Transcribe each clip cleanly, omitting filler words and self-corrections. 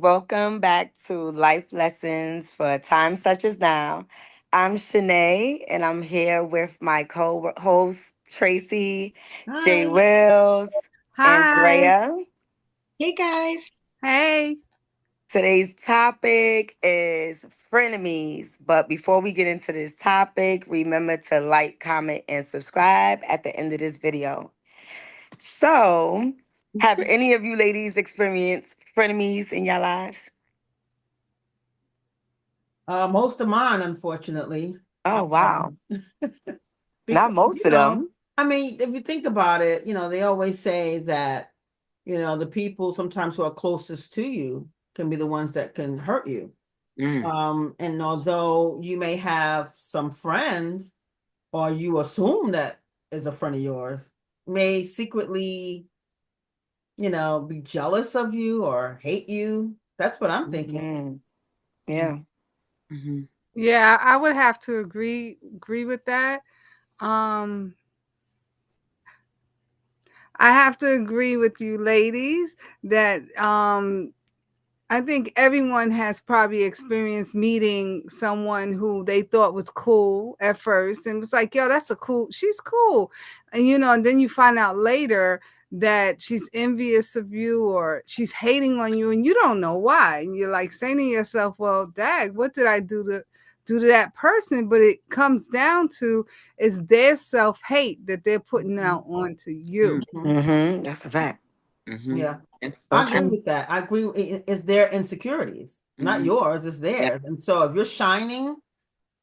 welcome back to Life Lessons for a Time Such as Now. I'm Shanae, and I'm here with my co-host Tracy, Jay Hi. Wills, and Hi. Drea. Hey guys. Hey. Today's topic is frenemies. But before we get into this topic, remember to like, comment, and subscribe at the end of this video. So, have any of you ladies experienced frenemies in your lives? Most of mine, unfortunately. Oh, wow. Um, Not because, most of them. I mean, if you think about it, they always say that, the people sometimes who are closest to you can be the ones that can hurt you. Mm. And although you may have some friends, or you assume that is a friend of yours, may secretly, be jealous of you or hate you. That's what I'm thinking. Hmm. Yeah. Mm-hmm. Yeah, I would have to agree with that. Um I have to agree with you ladies that I think everyone has probably experienced meeting someone who they thought was cool at first and was like, yo, she's cool. And and then you find out later that she's envious of you or she's hating on you and you don't know why. And you're like saying to yourself, well, dag, what did I do to that person? But it comes down to is their self-hate that they're putting Mhm. out onto you. Mhm. That's a fact. Mm-hmm. Yeah. That's so I agree true. with that. I agree. It's their insecurities, not Mm-hmm. yours. It's Yeah. theirs. And so if you're shining,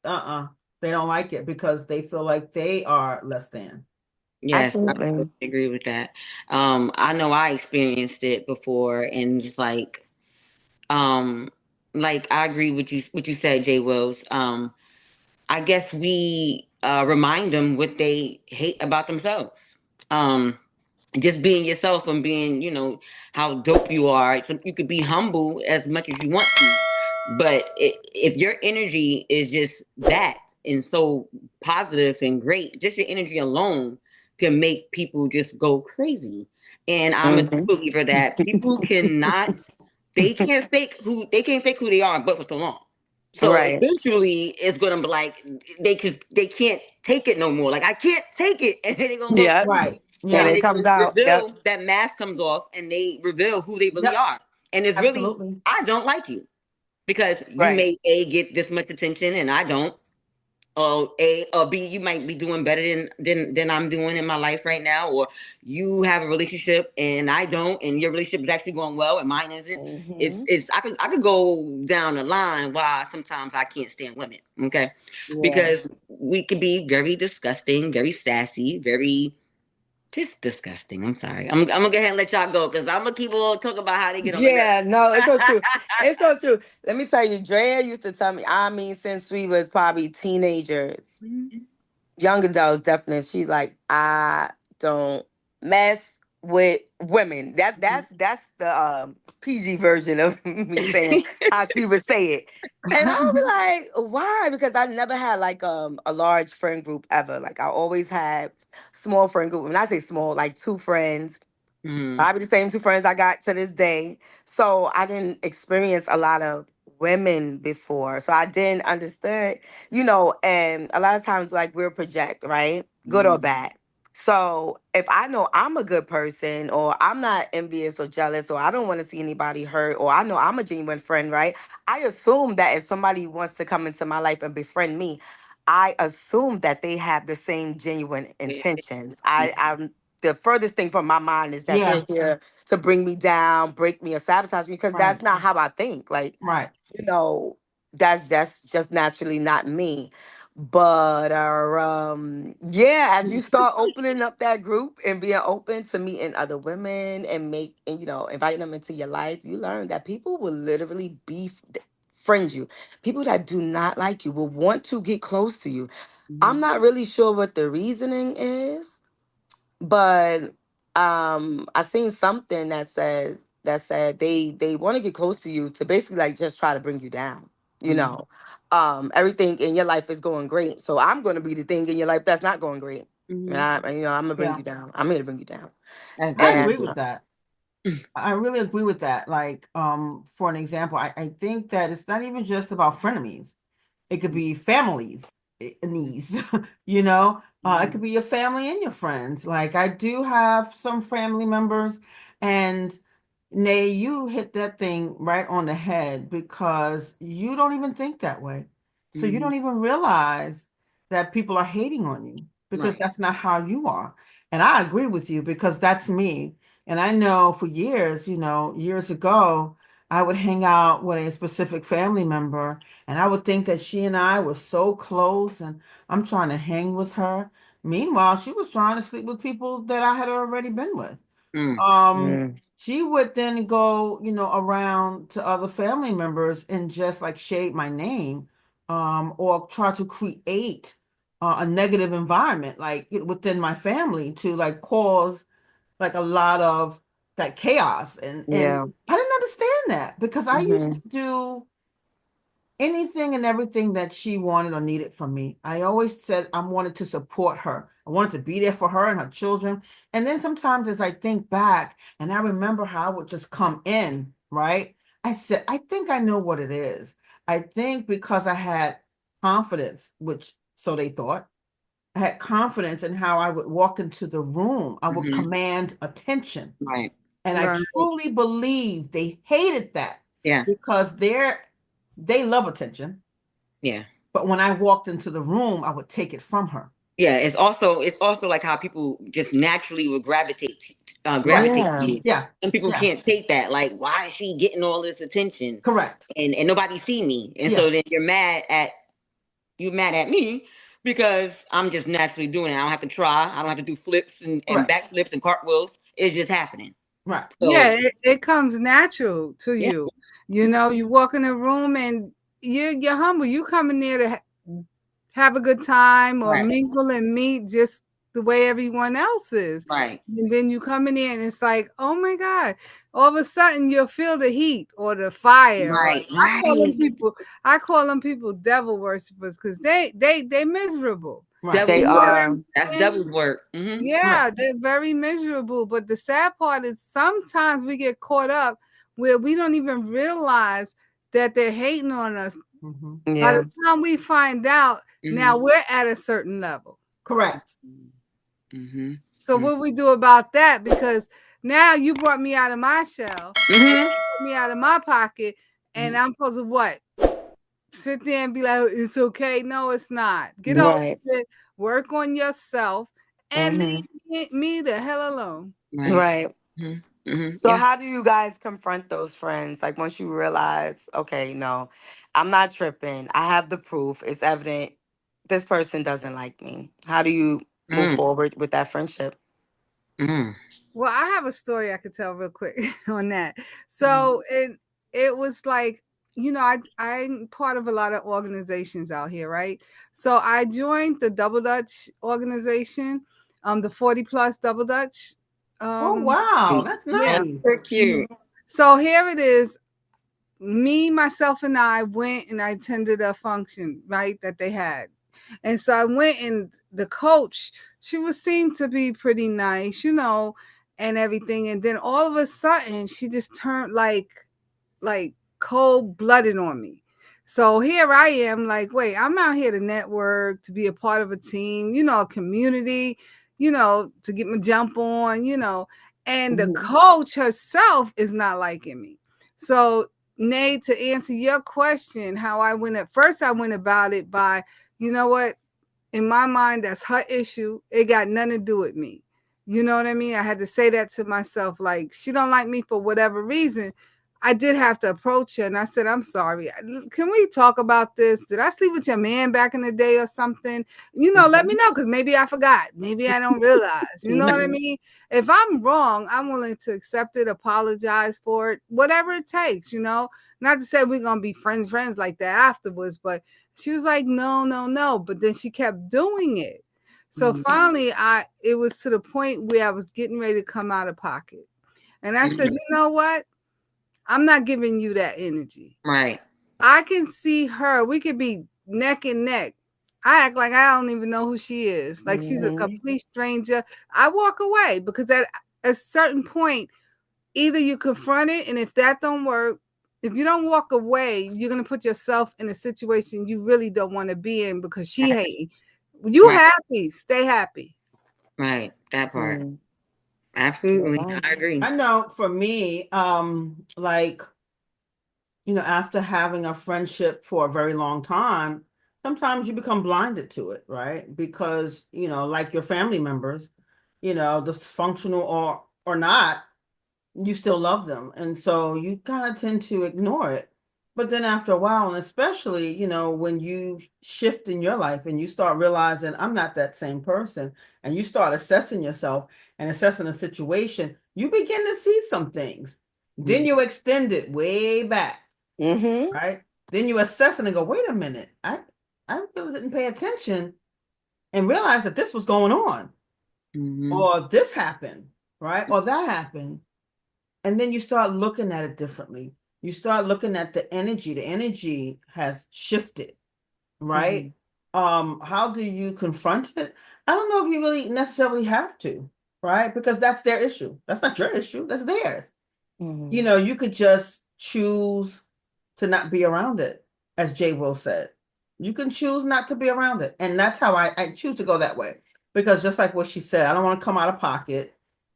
they don't like it because they feel like they are less than. Yes, I Absolutely. totally agree with that. I know I experienced it before, and just um, like I agree with you. What you said, Jay Wills. I guess we remind them what they hate about themselves. Um, just being yourself and being, how dope you are. So you could be humble as much as you want to, but if your energy is just that and so positive and great, just your energy alone can make people just go crazy. And I'm a true Hmm. believer that people cannot, they can't fake who they are, but for so long. So Right. eventually, it's gonna be like they can't take it no more. Like I can't take it, and then they're gonna go Yep. Right. crazy, and And then Yeah. it they're comes gonna out. Yep. reveal that mask comes off, and they reveal who they really Yep. are. And it's really Absolutely. I don't like you because you Right. may a get this much attention and I don't, or A or B, you might be doing better than I'm doing in my life right now, or you have a relationship and I don't, and your relationship is actually going well and mine isn't. Hmm. It's I could go down the line why sometimes I can't stand women, okay? Yeah. Because we could be very disgusting, very sassy, very just disgusting. I'm sorry. I'm gonna go ahead and let y'all go because I'm gonna keep on talking about how they get on the Yeah, no, it's so nerve. true. It's so true. Let me tell you, Drea used to tell me, I mean, since we was probably teenagers, young adults definitely, she's like, I don't mess with women. That's the PG version of me saying how she would say it. And I was like, why? Because I never had like a large friend group ever. Like I always had small friend group. When I say small, like two friends, Mm-hmm. probably the same two friends I got to this day. So I didn't experience a lot of women before. So I didn't understand, and a lot of times like we're project, right? Good or bad. So if I know I'm a good person or I'm not envious or jealous or I don't want to see anybody hurt or I know I'm a genuine friend, right? I assume that if somebody wants to come into my life and befriend me, I assume that they have the same genuine intentions. I'm the furthest thing from my mind is that they're Yeah. here to bring me down, break me, or sabotage me because Right. that's not how I think. Like, Right. you know, that's just naturally not me. But yeah, as you start opening up that group and being open to meeting other women and inviting them into your life, you learn that people will literally friend you. People that do not like you will want to get close to you. I'm Mm-hmm. not really sure what the reasoning is, but I seen something that said they want to get close to you to basically like just try to bring you down. You Mm-hmm. know, everything in your life is going great, so I'm going to be the thing in your life that's not going great, and Mm-hmm. I'm gonna bring Yeah. you down. I'm here to bring you down, That's I very and agree true. with that. I really agree with that. Like, for an example, I think that it's not even just about frenemies. It could be families needs, you know. It could be your family and your friends. Like I do have some family members, and Nay, you hit that thing right on the head because you don't even think that way. So you Mm-hmm. don't even realize that people are hating on you because Right. that's not how you are. And I agree with you because that's me. And I know for years, years ago, I would hang out with a specific family member and I would think that she and I were so close and I'm trying to hang with her. Meanwhile, she was trying to sleep with people that I had already been with. Mm. Um, Mm. she would then go, around to other family members and just like shade my name, or try to create a negative environment like within my family to like cause like a lot of that chaos and Yeah. I didn't understand that because I used to Hmm. do anything and everything that she wanted or needed from me. I always said I wanted to support her. I wanted to be there for her and her children. And then sometimes as I think back and I remember how I would just come in, right? I said, I think I know what it is. I think because I had confidence, which so they thought, I had confidence in how I would walk into the room. I would Mm-hmm. command attention. Right. And I Right. truly believe they hated that Yeah. because they love attention. Yeah. But when I walked into the room, I would take it from her. Yeah. It's also like how people just naturally would Right. gravitate to Yeah. you. Yeah. Some people Yeah. can't take that. Like, why is she getting all this attention Correct. and nobody see me? And Yeah. so then you're mad at me because I'm just naturally doing it. I don't have to try. I don't have to do flips and Correct. backflips and cartwheels. It's just happening. Right. Yeah, So it comes natural to yeah. you. You know, you walk in a room and you're humble. You come in there to have a good time or Right. mingle and meet just the way everyone else is. Right. And then you come in there and it's like, oh my God. All of a sudden you'll feel the heat or the fire. Or Right. Right. I call them people devil worshippers because they miserable. Right. They You Devil's know what work. are. I'm That's saying? devil's work. Hmm. Right. Yeah, they're very miserable. But the sad part is sometimes we get caught up where we don't even realize that they're hating on us. Hmm. By the Yeah. time we find out, now Hmm. we're at a certain level. Correct. Hmm. So what we do about that? Because now you brought me out of my shell, or Hmm. you brought me out of my pocket, and Hmm. I'm supposed to what? Sit there and be like, it's okay. No, it's not. Get over Right. it. Work on yourself and Hmm. leave me the hell alone. Right. Right. Hmm. Hmm. So Yeah. how do you guys confront those friends? Like once you realize, okay, no, I'm not tripping. I have the proof. It's evident this person doesn't like me. How do you move Mm. forward with that friendship? Mm. Well, I have a story I could tell real quick on that. Mhm. So it was like, I'm part of a lot of organizations out here, right? So I joined the Double Dutch organization, the 40 plus Double Dutch. Oh, Um, wow. That's yeah. That's nice. so cute. So here it is. Me, myself, and I went and I attended a function, right, that they had. And so I went and the coach, she was seemed to be pretty nice, and everything. And then all of a sudden she just turned like cold blooded on me. So here I am, like, wait, I'm out here to network, to be a part of a team, a community, to get my jump on, and the Hmm. coach herself is not liking me. So, Nate, to answer your question, how I went at first, I went about it by, you know what? In my mind, that's her issue. It got nothing to do with me. You know what I mean? I had to say that to myself. Like, she don't like me for whatever reason. I did have to approach her and I said, I'm sorry. Can we talk about this? Did I sleep with your man back in the day or something? Let me Hmm. know because maybe I forgot. Maybe I don't realize. You know what I Hmm. mean? If I'm wrong, I'm willing to accept it, apologize for it, whatever it takes, Not to say we're going to be friends like that afterwards, but she was like, no, no, no. But then she kept doing it. So Mhm. finally, it was to the point where I was getting ready to come out of pocket. And I said, Mhm. you know what? I'm not giving you that energy. Right. I can see her. We could be neck and neck. I act like I don't even know who she is. Like she's a Hmm. complete stranger. I walk away because at a certain point, either you confront it, and if that don't work, if you don't walk away, you're gonna put yourself in a situation you really don't want to be in because she Right. hating. You Right. happy, stay happy. Right. That part. Mm, you're Absolutely. right. I agree. I know for me, like, after having a friendship for a very long time, sometimes you become blinded to it, right? Because, like your family members, dysfunctional or not, you still love them. And so you kind of tend to ignore it. But then after a while, and especially, when you shift in your life and you start realizing I'm not that same person, and you start assessing yourself and assessing the situation, you begin to see some things. Then you extend it way back, Mm-hmm. right? Then you assess it and go, wait a minute, I really didn't pay attention and realize that this was going on, Mm-hmm. or this happened, right? Or that happened. And then you start looking at it differently. You start looking at the energy. The energy has shifted, right? Mm-hmm. How do you confront it? I don't know if you really necessarily have to, right? Because that's their issue. That's not your issue, that's theirs. Mm-hmm. You could just choose to not be around it, as Jay Will said. You can choose not to be around it. And that's how I choose to go that way. Because just like what she said, I don't want to come out of pocket.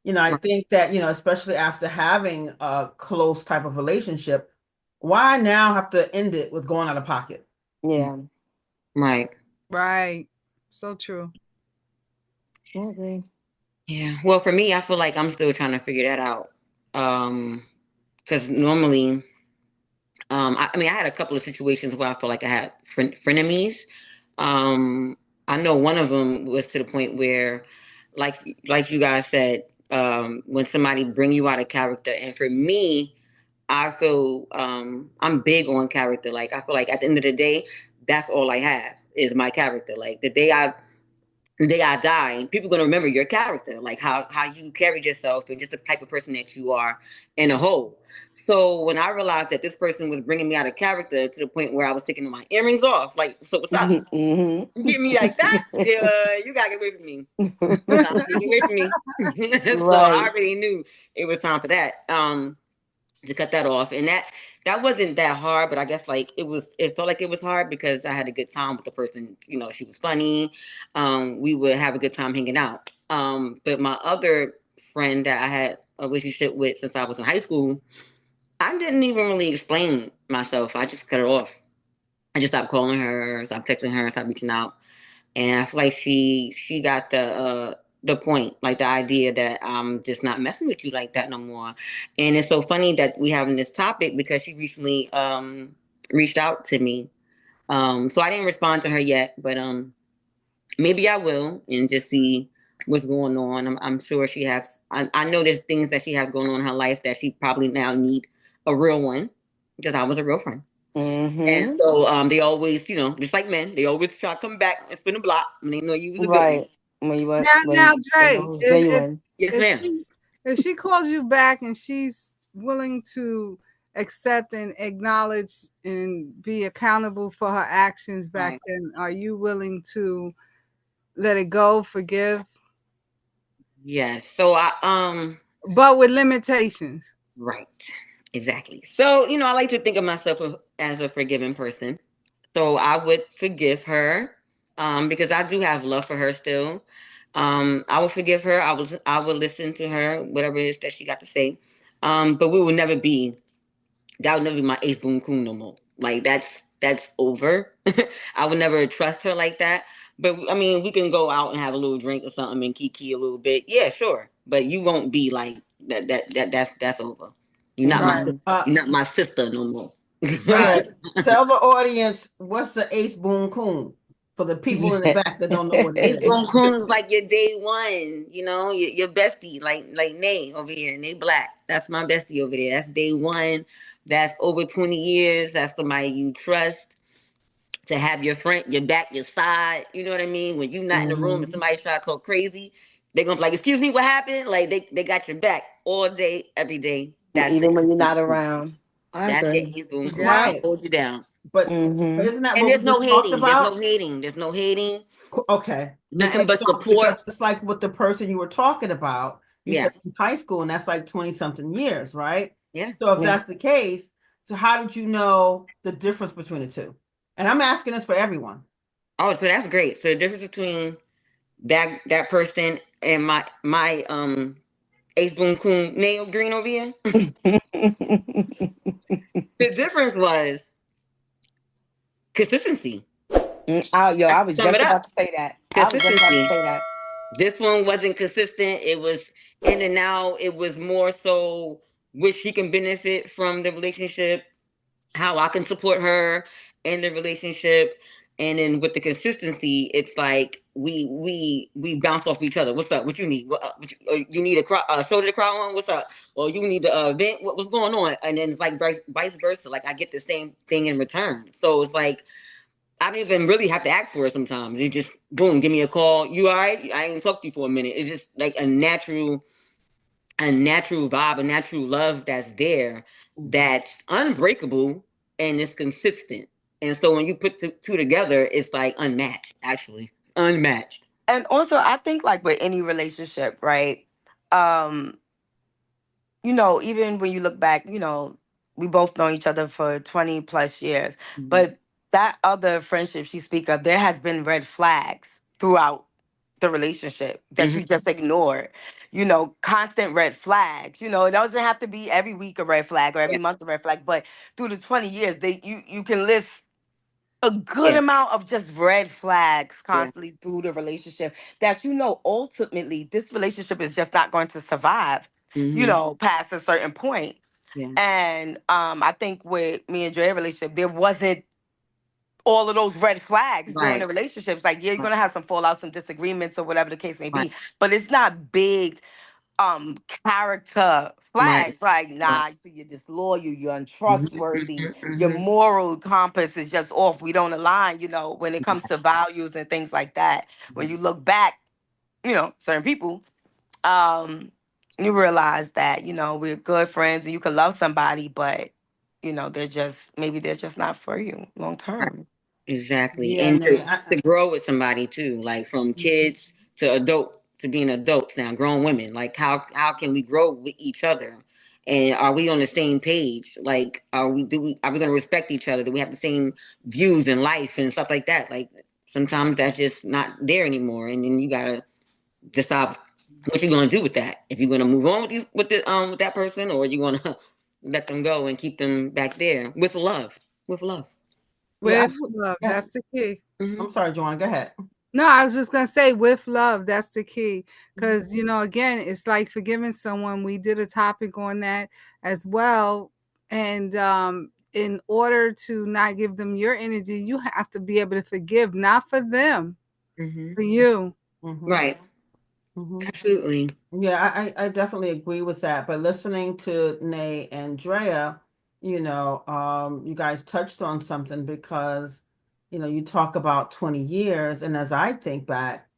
I Right. think that, especially after having a close type of relationship, why now have to end it with going out of pocket? Yeah, Right. Right. So true. I agree. Yeah. Well, for me, I feel like I'm still trying to figure that out. Because normally, I mean, I had a couple of situations where I feel like I had frenemies. Um, I know one of them was to the point where, like you guys said, when somebody bring you out of character, and for me, I feel I'm big on character. Like I feel like at the end of the day, that's all I have is my character. Like the day I die, people gonna remember your character, like how you carried yourself and just the type of person that you are in a whole. So when I realized that this person was bringing me out of character to the point where I was taking my earrings off, like, so what's up? You Mm-hmm. get me like that? Yeah, you gotta get away from me. Time for you to get away from me. So I Right. already knew it was time for that. To cut that off, and that wasn't that hard, but I guess like it felt like it was hard because I had a good time with the person. She was funny. We would have a good time hanging out. But my other friend that I had a relationship with since I was in high school, I didn't even really explain myself. I just cut her off. I just stopped calling her, stopped texting her, stopped reaching out. And I feel like she got the point, like the idea that I'm just not messing with you like that no more. And it's so funny that we having this topic because she recently reached out to me. So I didn't respond to her yet, but maybe I will and just see what's going on. I'm sure she has. I know there's things that she has going on in her life that she probably now need a real one because I was a real friend. And Mm-hmm. so they always, just like men, they always try to come back and spin the block when they know you was a good one. Right. When you want, Now, when they Dre, know it's if genuine. Yes, if ma'am. she if she calls you back and she's willing to accept and acknowledge and be accountable for her actions back Right. then, are you willing to let it go, forgive, Yes. So but with limitations? right. Exactly. So, I like to think of myself as a forgiving person. So I would forgive her, because I do have love for her still. I would forgive her. I would listen to her, whatever it is that she got to say. But we will never be that would never be my ace boon coon no more. Like that's over. I would never trust her like that. But I mean, we can go out and have a little drink or something and kiki a little bit. Yeah, sure. But you won't be like that. That's over. You're not my Right, Mm-hmm. sister. You're not my sister no more. right. Yeah. Tell the audience what's the ace boon coon for the people in the Yeah. back that don't know what it Ace is. boon coon is like your day one. Your bestie, like Nay over here. Nay Black. That's my bestie over there. That's day one. That's over 20 years. That's somebody you trust to have your friend, your back, your side. You know what I mean? When you not in the room and Mm-hmm. somebody try to talk crazy, they're gonna be like, "Excuse me, what happened?" Like they got your back all day, every day. That's Even it. when you're not around. I That's your agree. ace boon coon. Yeah. I'll Right. hold you down. But Mm-hmm. isn't that And what there's we no just talked hating. There's no about? hating. There's no hating. Okay. Nothing Okay. but So because support. it's like with the person you were talking about, You Yeah. said in high school, and that's like 20 something years, right? Yeah. So if Yeah. that's the case, so how did you know the difference between the two? And I'm asking this for everyone. Oh, so that's great. So the difference between that person and my Ace Boon Coon nail green over here. The difference was consistency. Oh, yo, I I can was sum it just up. about to say that. I was just about to Consistency. say that. This one wasn't consistent. It was in and out. It was more so which she can benefit from the relationship, how I can support her in the relationship. And then with the consistency, it's like we bounce off each other. What's up? What you need? You need a shoulder to cry on? What's up? Or you need to vent? What's going on? And then it's like vice versa. Like I get the same thing in return. So it's like I don't even really have to ask for it sometimes. It's just boom, give me a call. You all right? I ain't talked to you for a minute. It's just like a natural vibe, a natural love that's there, that's unbreakable and it's consistent. And so when you put two together, it's like unmatched, actually. Unmatched. And also, I think like with any relationship, right? Um, even when you look back, we both know each other for 20 plus years. Mhm. But that other friendship she speak of, there has been red flags throughout the relationship that Mhm. you just ignored. Constant red flags. It doesn't have to be every week a red flag or Yeah. every month a red flag, but through the 20 years, you can list a good Yeah. amount of just red flags Yeah. constantly through the relationship that ultimately this relationship is just not going to survive Mhm. past a certain point. Yeah. And I think with me and Dre relationship, there wasn't all of those red flags during the Right. relationships. Like, yeah, you're Right. gonna have some fallouts, some disagreements, or whatever the case may Right. be, but it's not big character Right. flags. Like, Right. nah, you're disloyal, you're Mhm. untrustworthy, Mhm. your Mhm. moral compass is just off, we don't align, when it comes to values and things like that. When you look back, certain people, um you realize that we're good friends and you can love somebody, but they're just not for you long Right. term. Exactly. Yeah, And Nay, to grow with somebody too, like from kids to adult to being adults now, grown women. Like how can we grow with each other? And are we on the same page? Like are we gonna respect each other? Do we have the same views in life and stuff like that? Like sometimes that's just not there anymore. And then you gotta decide what you're gonna do with that. If you're gonna move on with that person, or you're gonna let them go and keep them back there with love. With love. yeah, With love, yeah. that's the key. Hmm. I'm sorry, Joanna, go ahead. No, I was just gonna say with love, that's the key. Because again, it's like forgiving someone. We did a topic on that as well. And in order to not give them your energy, you have to be able to forgive, not for them, Hmm. for you. Mm-hmm. Right. Mm-hmm. Absolutely. Yeah, I definitely agree with that. But listening to Nay and Drea, you guys touched on something because, you talk about 20 years, and as I think back,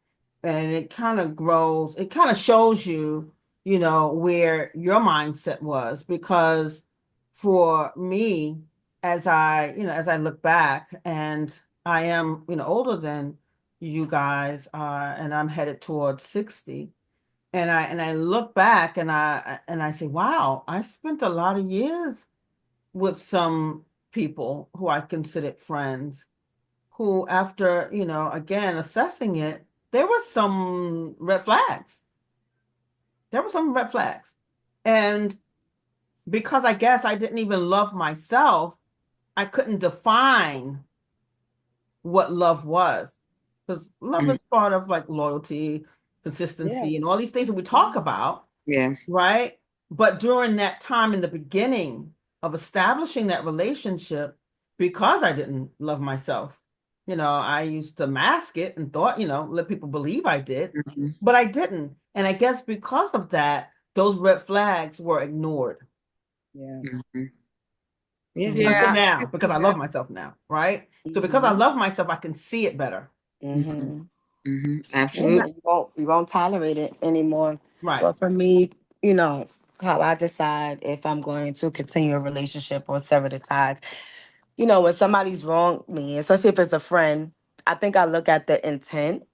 and it kind of grows, it kind of shows you, where your mindset was. Because for me, as I look back, and I am, older than you guys, and I'm headed towards 60. And I look back and I say, wow, I spent a lot of years with some people who I considered friends, who after, again, assessing it, there were some red flags. There were some red flags. And because I guess I didn't even love myself, I couldn't define what love was. Because love Mhm. is part of like loyalty, Yeah. consistency, and all these things that we talk about, Yeah. right? But during that time in the beginning of establishing that relationship, because I didn't love myself, I used to mask it and thought, let people believe I did, Mhm. but I didn't. And I guess because of that, those red flags were ignored Yeah. Mhm. Yeah. until Yeah, I now, can because see I that. love myself now, right? So because I Hmm. love myself, I can see it better. Mhm. Hmm. Mhm. Yeah, Not- Absolutely. you won't tolerate it anymore. Right. But for me, how I decide if I'm going to continue a relationship or sever the ties. When somebody's wronged me, especially if it's a friend, I think I look at the intent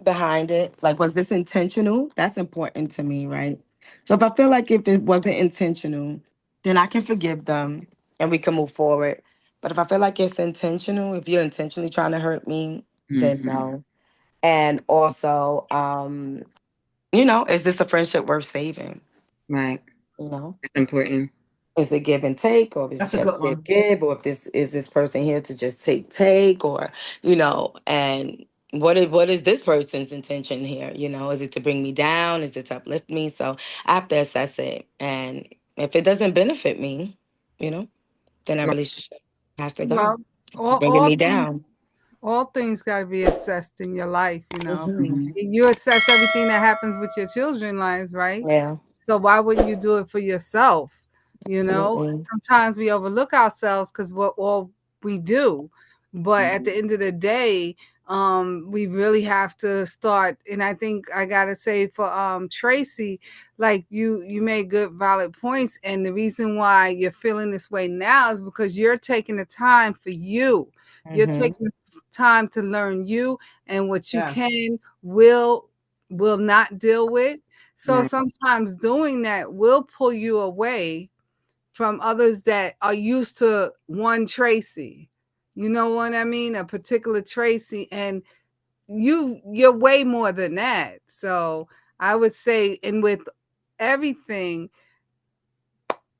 behind it. Like, was this intentional? That's important to me, right? So if I feel like if it wasn't intentional, then I can forgive them and we can move forward. But if I feel like it's intentional, if you're intentionally trying to hurt me, then Mm-hmm. no. And also, is this a friendship worth saving? Right. You know? That's important. Is it give and take, or is That's it a good just one. give, or if this person here to just take, or and what is this person's intention here? Is it to bring me down? Is it to uplift me? So I have to assess it, and if it doesn't benefit me, you know, then that Right. relationship has to go. Well, all, Bringing all me things down. all things got to be assessed in your life, Hmm. Mm-hmm. You assess everything that happens with your children lives, right? Yeah, So why wouldn't you do it for yourself? absolutely. Sometimes we overlook ourselves because what all we do, but at the end of the day, we really have to start. And I think I gotta say for Tracy, like you made good valid points, and the reason why you're feeling this way now is because you're taking the time for you. You're Hmm. taking the time to learn you and what you Yes. can will not deal with. So Right. sometimes doing that will pull you away from others that are used to one Tracy. You know what I mean? A particular Tracy, and you're way more than that. So I would say, and with everything,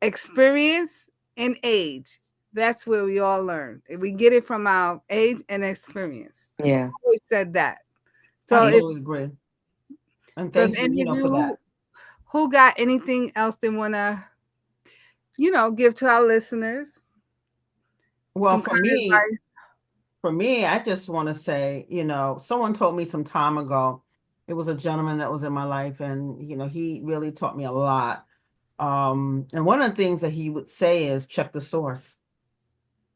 experience and age, that's where we all learn. We get it from our age and experience. Yeah. Always said that. So Yeah. if Absolutely agree. And so, if thank you, any of for you that. who got anything else they wanna give to our listeners, Well, some kind of advice. for me, I just want to say, someone told me some time ago, it was a gentleman that was in my life, and he really taught me a lot. And one of the things that he would say is check the source.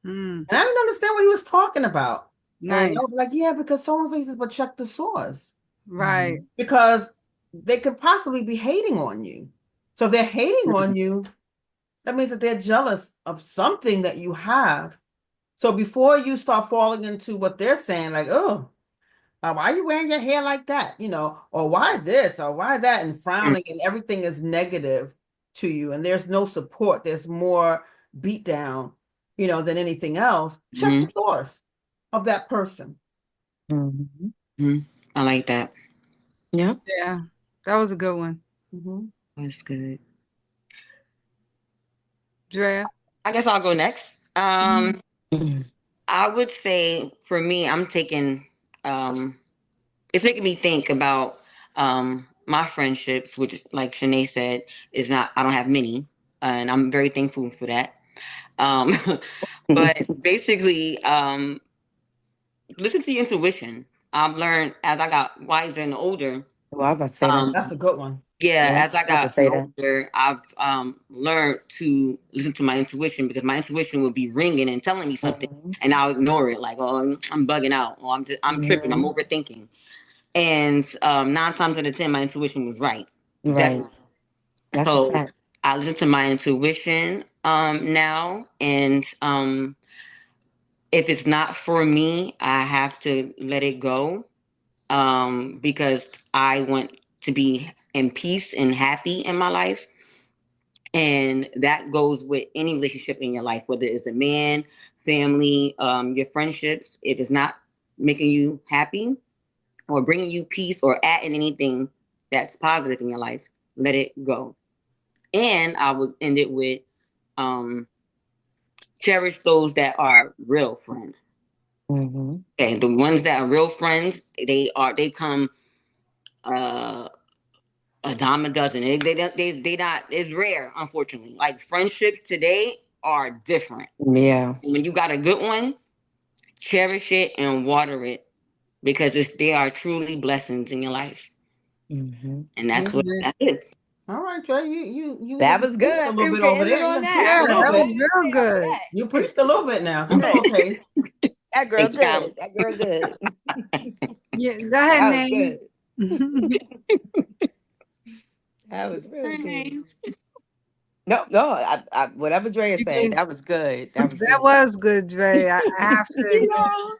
Mm, And I didn't understand what he was talking about. And I was nice. like, yeah, because someone says, but check the source. Right. Hmm. Because they could possibly be hating on you. So if they're hating on you, that means that they're jealous of something that you have. So before you start falling into what they're saying, like, oh, why are you wearing your hair like that? Or why this, or why that, and frowning, and everything is negative to you, and there's no support. There's more beat down, than anything else. Check Mm-hmm. the source of that person. Hmm. Mm-hmm. I like that. Yep. Yeah. That was a good one. Mhm. That's good. Drea. I guess I'll go next. Mhm. I would say for me, I'm taking it's making me think about my friendships, which, like Shanae said, is not. I don't have many, and I'm very thankful for that. Um, but basically, listen to your intuition. I've learned as I got wiser and older. Well, I was about to say that Um, That's too. a good one. yeah, Yeah, I was as I about to got say that. older, I've learned to listen to my intuition because my intuition would be ringing and telling me something, Hmm. and I'll ignore it. Like, oh, I'm bugging out, or I'm tripping, I'm Hmm. overthinking. And 9 times out of 10, my intuition was right. Right. Definitely. That's a So fact. I listen to my intuition now, and if it's not for me, I have to let it go because I want to be in peace and happy in my life. And that goes with any relationship in your life, whether it's a man, family, your friendships. If it's not making you happy or bringing you peace or adding anything that's positive in your life, let it go. And I would end it with um, cherish those that are real friends. Hmm. Okay, the ones that are real friends, they come uh, a dime a dozen. They not. It's rare, unfortunately. Like friendships today are different. Yeah. When you got a good one, cherish it and water it because they are truly blessings in your life. Hmm. And Amen. that's it. All right, Trey, you That was good. preached I a think little we bit can over end it there. You on done that. preached Yeah, I a was little that like, was bit. what did real we say good. You after preached a little bit now. That's a that? little taste. That girl Thank you, good. Kyla. That girl good. Yeah, go ahead, That was name. good. That was real good. No, no. Whatever Drea You said, can, that was good. That was that good. was good, Dre. I have to You admit. know.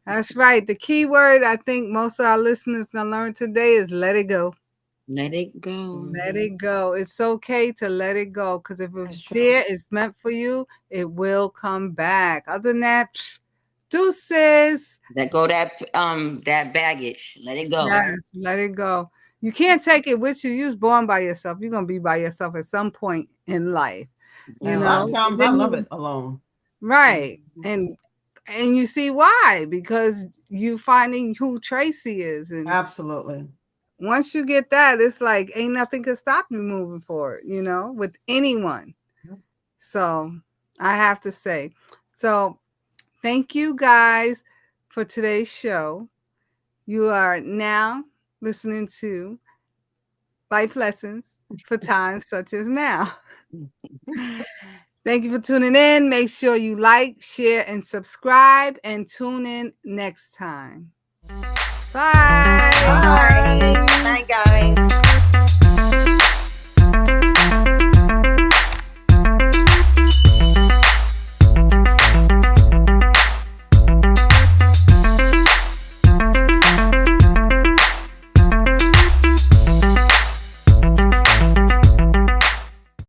That's right. The key word I think most of our listeners gonna learn today is let it go. Let it go. Let Mhm. it go. It's okay to let it go because if That's it's true. there, it's meant for you. It will come back. Other than that, deuces. Let go that baggage. Let it go. Yes, let it go. You can't take it with you. You was born by yourself. You're gonna be by yourself at some point in life. You And a lot know, of it times I didn't love even it alone. right. Mhm. And you see why? Because you finding who Tracy is. And Absolutely. once you get that, it's like ain't nothing can stop you moving forward, with anyone. So I have to say. So thank you guys for today's show. You are now listening to Life Lessons for Times Such as Now. Thank you for tuning in. Make sure you like, share, and subscribe, and tune in next time. Bye. Bye. Bye. Bye. Night, guys.